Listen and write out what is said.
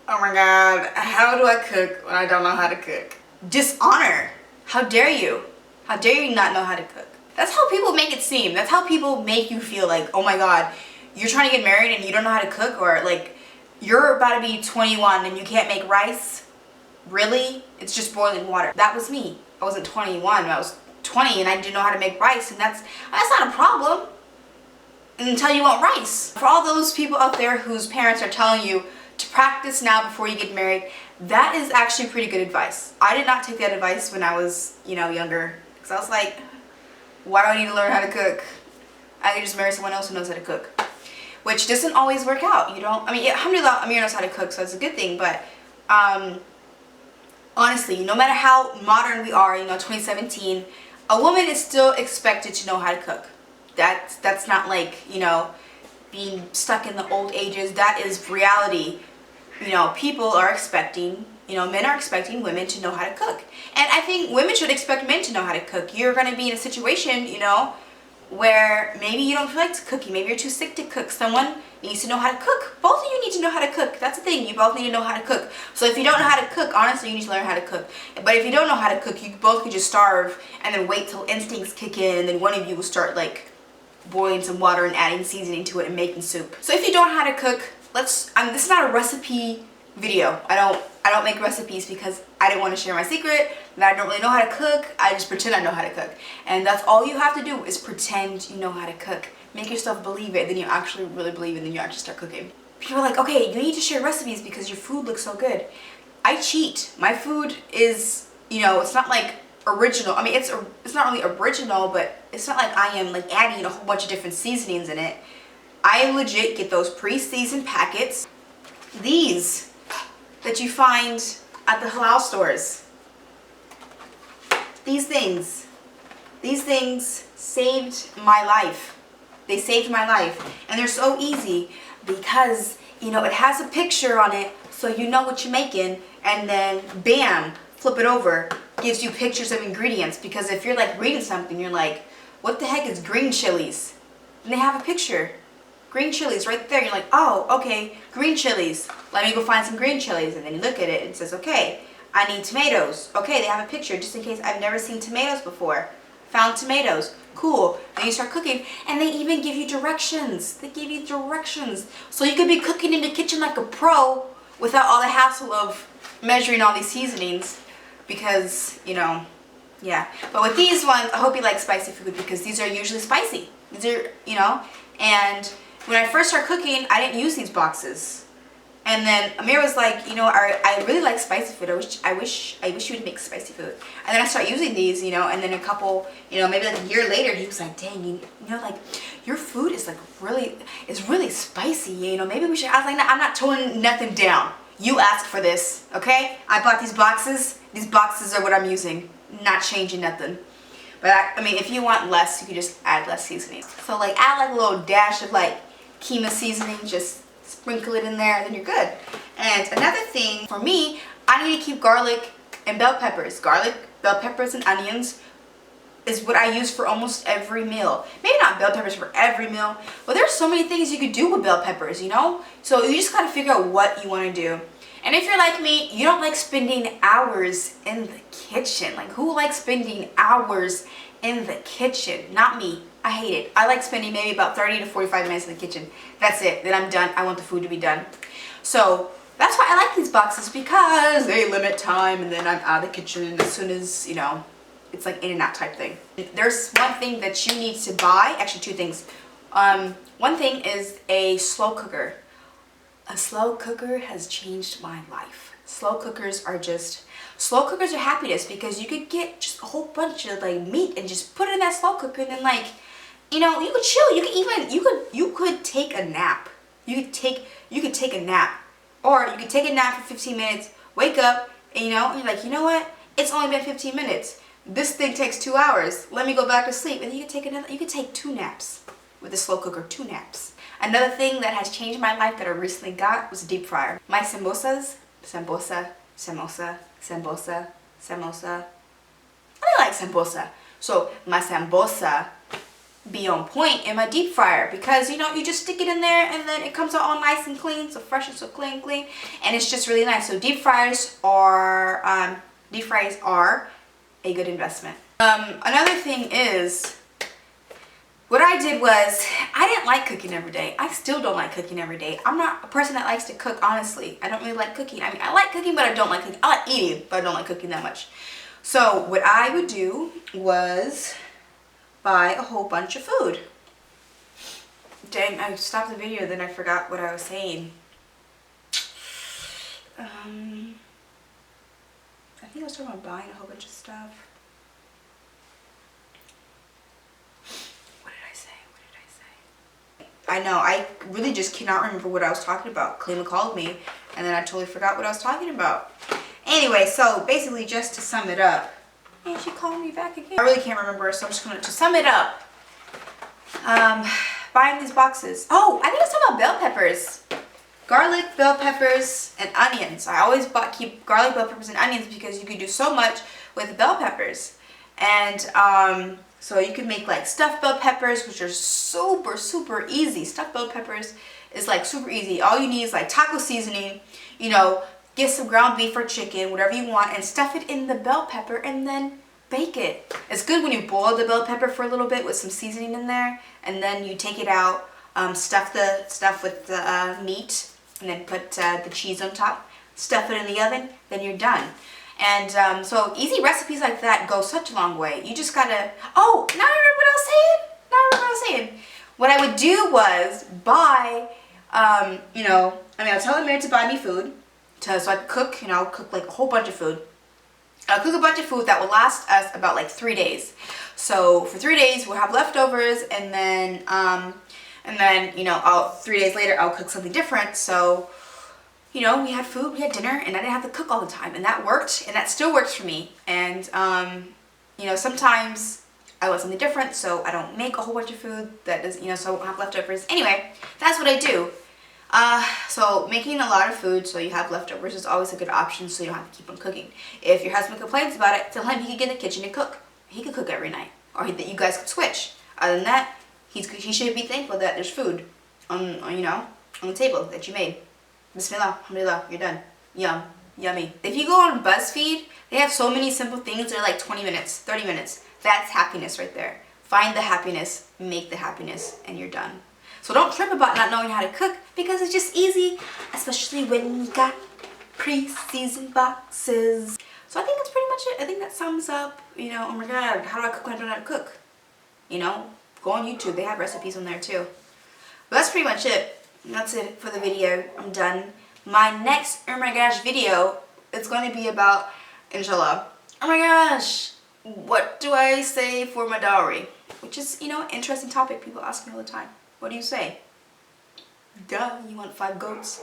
Oh my god, how do I cook when I don't know how to cook? Dishonor. How dare you? How dare you not know how to cook? That's how people make it seem. That's how people make you feel like, oh my god, you're trying to get married and you don't know how to cook, or like you're about to be 21 and you can't make rice? Really? It's just boiling water. That was me. I wasn't 21, I was 20 and I didn't know how to make rice, and that's not a problem until you want rice. For all those people out there whose parents are telling you to practice now before you get married, that is actually pretty good advice. I did not take that advice when I was, younger, because I was like, why do I need to learn how to cook? I can just marry someone else who knows how to cook. Which doesn't always work out, alhamdulillah, Amir knows how to cook, so it's a good thing, but honestly, no matter how modern we are, 2017, a woman is still expected to know how to cook. That's not like, being stuck in the old ages. That is reality. People are expecting, men are expecting women to know how to cook. And I think women should expect men to know how to cook. You're going to be in a situation, where maybe you don't feel like cooking. Maybe you're too sick to cook. Someone needs to know how to cook. Both of you need to know how to cook. That's the thing. You both need to know how to cook. So if you don't know how to cook, honestly, you need to learn how to cook. But if you don't know how to cook, you both could just starve and then wait till instincts kick in, and then one of you will start like boiling some water and adding seasoning to it and making soup. So if you don't know how to cook, this is not a recipe video. I don't make recipes because I didn't want to share my secret that I don't really know how to cook. I just pretend I know how to cook. And that's all you have to do is pretend you know how to cook. Make yourself believe it, then you actually really believe it, and then you actually start cooking. People are like, okay, you need to share recipes because your food looks so good. I cheat. My food is, it's not like original. I mean, it's not really original, but it's not like I am like adding a whole bunch of different seasonings in it. I legit get those pre-seasoned packets. These that you find at the halal stores. These things saved my life. They saved my life. And they're so easy because, it has a picture on it so you know what you're making, and then bam, flip it over, gives you pictures of ingredients. Because if you're like reading something, you're like, what the heck is green chilies? And they have a picture. Green chilies right there. You're like, oh, okay, green chilies. Let me go find some green chilies. And then you look at it and it says, okay, I need tomatoes. Okay, they have a picture just in case I've never seen tomatoes before. Found tomatoes. Cool. Then you start cooking, and they even give you directions. They give you directions. So you could be cooking in the kitchen like a pro without all the hassle of measuring all these seasonings, because, yeah. But with these ones, I hope you like spicy food because these are usually spicy. These are, and when I first started cooking, I didn't use these boxes. And then Amir was like, I really like spicy food. I wish you would make spicy food. And then I started using these, and then a couple, maybe like a year later, he was like, dang, like your food is like really spicy. Maybe we should. I was like, no, I'm not toning nothing down. You asked for this, okay? I bought these boxes. These boxes are what I'm using. Not changing nothing. But I mean, if you want less, you can just add less seasoning. So like add like a little dash of like keema seasoning, just sprinkle it in there, and then you're good. And another thing for me, I need to keep garlic and bell peppers. Garlic, bell peppers, and onions is what I use for almost every meal. Maybe not bell peppers for every meal, but there's so many things you could do with bell peppers, So you just gotta figure out what you wanna do. And if you're like me, you don't like spending hours in the kitchen. Like, who likes spending hours in the kitchen? Not me. I hate it. I like spending maybe about 30 to 45 minutes in the kitchen. That's it. Then I'm done. I want the food to be done. So that's why I like these boxes, because they limit time, and then I'm out of the kitchen as soon as, it's like in and out type thing. There's one thing that you need to buy. Actually, two things. One thing is a slow cooker. A slow cooker has changed my life. Slow cookers are happiness, because you could get just a whole bunch of like meat and just put it in that slow cooker, and then like, you could chill. You could take a nap. You could take a nap, or you could take a nap for 15 minutes, wake up, and you're like, you know what? It's only been 15 minutes. This thing takes 2 hours. Let me go back to sleep, and you could take 2 naps with the slow cooker. 2 naps. Another thing that has changed my life that I recently got was a deep fryer. My samosas, samosa. I like sambosa. So my sambosa be on point in my deep fryer because, you know, you just stick it in there and then it comes out all nice and clean, so fresh and so clean, and it's just really nice. So deep fryers are a good investment. Another thing is, what I did was, I didn't like cooking every day. I still don't like cooking every day. I'm not a person that likes to cook, honestly. I don't really like cooking. I mean, I like cooking, but I don't like cooking. I like eating, but I don't like cooking that much. So what I would do was buy a whole bunch of food. Dang, I stopped the video, then I forgot what I was saying. I think I was talking about buying a whole bunch of stuff. I know, I really just cannot remember what I was talking about. Kalima called me, and then I totally forgot what I was talking about. Anyway, so basically just to sum it up, and she called me back again. I really can't remember, so I'm just going to sum it up. Buying these boxes. Oh, I think I was talking about bell peppers. Garlic, bell peppers, and onions. I always keep garlic, bell peppers, and onions because you can do so much with bell peppers. And so you can make like stuffed bell peppers, which are super easy. Stuffed bell peppers is like super easy. All you need is like taco seasoning, you know, get some ground beef or chicken, whatever you want, and stuff it in the bell pepper and then bake it. It's good when you boil the bell pepper for a little bit with some seasoning in there, and then you take it out, stuff the stuff with the meat, and then put the cheese on top, stuff it in the oven, then you're done. And so easy recipes like that go such a long way. You just gotta, oh, now I remember what I was saying. What I would do was buy, you know, I'll tell Amir to buy me food, so I could cook, you know, cook like a whole bunch of food. I'll cook a bunch of food that will last us about like 3 days. So for 3 days we'll have leftovers, and then you know, 3 days later I'll cook something different. So, you know, we had food, we had dinner, and I didn't have to cook all the time, and that worked, and that still works for me. And you know, sometimes I want something different, so I don't make a whole bunch of food that doesn't, you know, so I won't have leftovers. Anyway, that's what I do. So making a lot of food so you have leftovers is always a good option, so you don't have to keep on cooking. If your husband complains about it, tell him he can get in the kitchen and cook. He could cook every night, or that you guys could switch. Other than that, he should be thankful that there's food on you know, on the table that you made. Bismillah, alhamdulillah, you're done. Yum, yummy. If you go on BuzzFeed, they have so many simple things. They're like 20 minutes, 30 minutes. That's happiness right there. Find the happiness, make the happiness, and you're done. So don't trip about not knowing how to cook, because it's just easy, especially when you got pre-seasoned boxes. So I think that's pretty much it. I think that sums up, you know, oh my god, how do I cook when I don't know how to cook? You know, go on YouTube. They have recipes on there too. But that's pretty much it. That's it for the video. I'm done. My next Ermgashhh video is going to be about, inshallah, oh my gosh, what do I say for my dowry? Which is, you know, an interesting topic. People ask me all the time. What do you say? Duh, you want 5 goats?